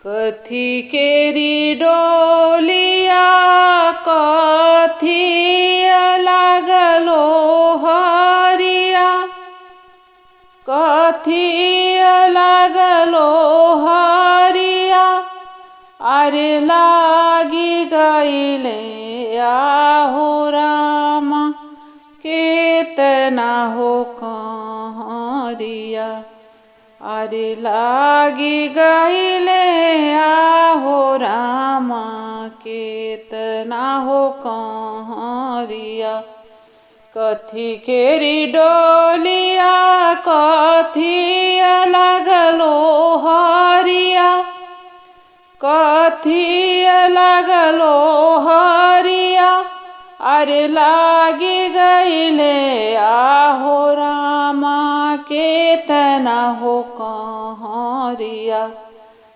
कथी केरी डोलिया कथी लागलो हरिया, कथी लागलो हरिया, अरे लागी गईले आहो रामा केतना हो कहरिया, अरे लागी गईले आहो रामा केतना हो कहरिया। कथी केरी डोलिया कथी लागलो हरिया, कथी लागलो हरिया, अरे लागी गईले आहो रामा केतना हो कहरिया,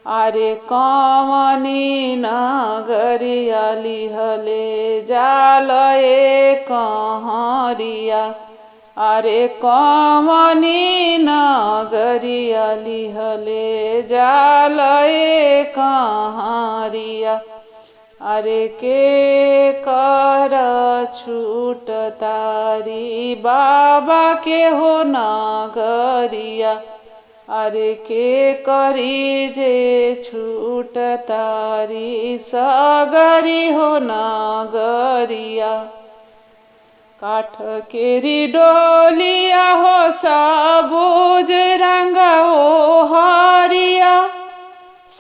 अरे कवनी नगरिया लिहले जालए कहरिया, अरे कवनी नगरिया लिहले जालए कहरिया, अरे के कर छूट तारी बाबा के हो नगरिया, अरे के करी जे छूट तारी सगरी हो नगरिया। काठ केरी डोलिया हो सबूज रंग ओ हरिया,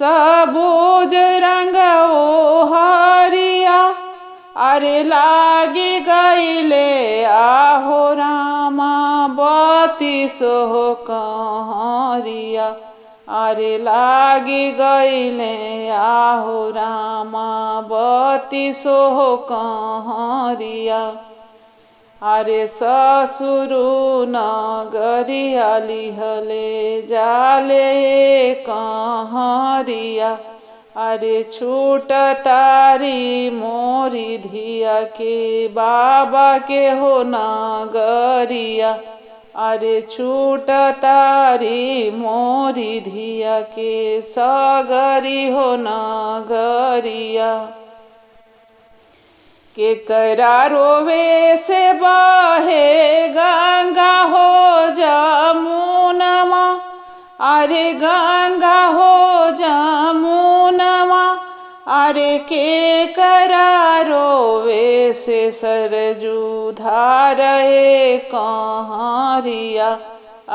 सबूज रंग ओ हरिया, अरे लागी गईले आहो रामा बत्तीसो हो कहरिया, अरे लागी गईले आहो रामा बत्तीसो हो कहरिया, अरे ससुरु नगरिया लिहले जाले कहरिया, अरे छूट तारी मोरी धिया के बाबा के हो नगरिया, अरे छूट तारी मोरी धिया के सगरी हो नगरिया। के करा रोवे से बहे गंगा हो जमुनमा, अरे गंगा हो जमुनमा, अरे के करा रोवे से सरजू धारे कहरिया,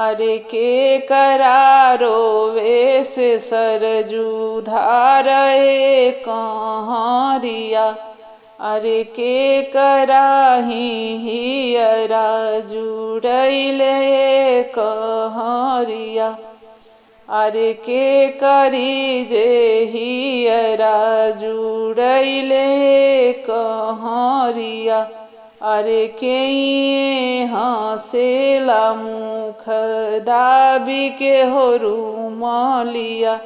अरे के करा रोवे से सरजू धारे कहरिया, अरे के कराही हियरा जुड़ैले कहरिया, अरे के करी जे हियरा जुड़ैले कहरिया, अरे के हंसेला मुख दाबी के हो रुमलिया,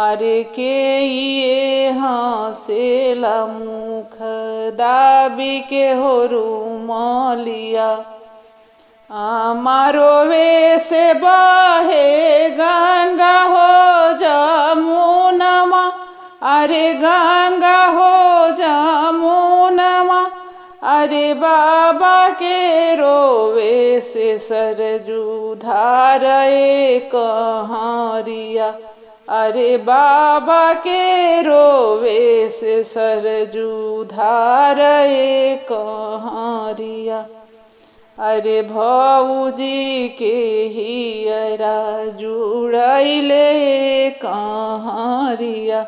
अरे के ये हंसेला मुख दाबी के हो रुमलिया। मारो वे से बहे गंगा हो जमुनमा, अरे गंगा हो जमुनमा, अरे बाबा के रोवे से सरजू धारे कहरिया, अरे बाबा के रोवे से सरजू धारे कहरिया, अरे भौजी के हियरा जुड़ैले कहरिया,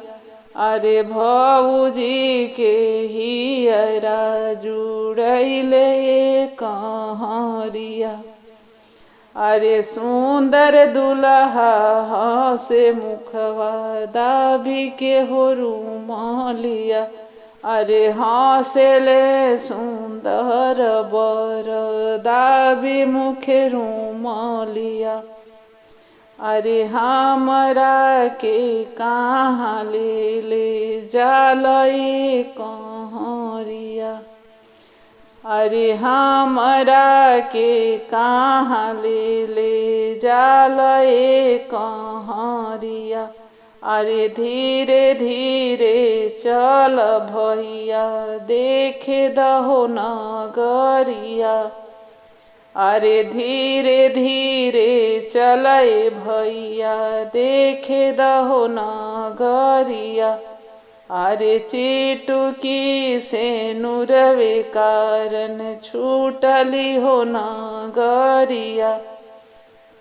अरे भौजी के हियरा जुड़ैले कहरिया, अरे सुंदर दुल्हा से मुखवा दाबी के हो रुमलिया, अरे हंसेले सुंदर बर दाबी मुखे रुमलिया, अरे हमरा के कहाँ ले जालई कहरिया, अरे हमरा के कहाँ ले जालए कहरिया, अरे धीरे धीरे चल भैया देखे दहो नगरिया। अरे धीरे धीरे चले भैया देखे दहो नगरिया। अरे चिटुकी से नुरवे कारण छूटली हो नगरिया।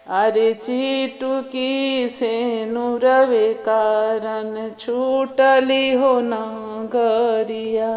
अरे चिटुकी से नुरवे कारण छूटली हो नगरिया।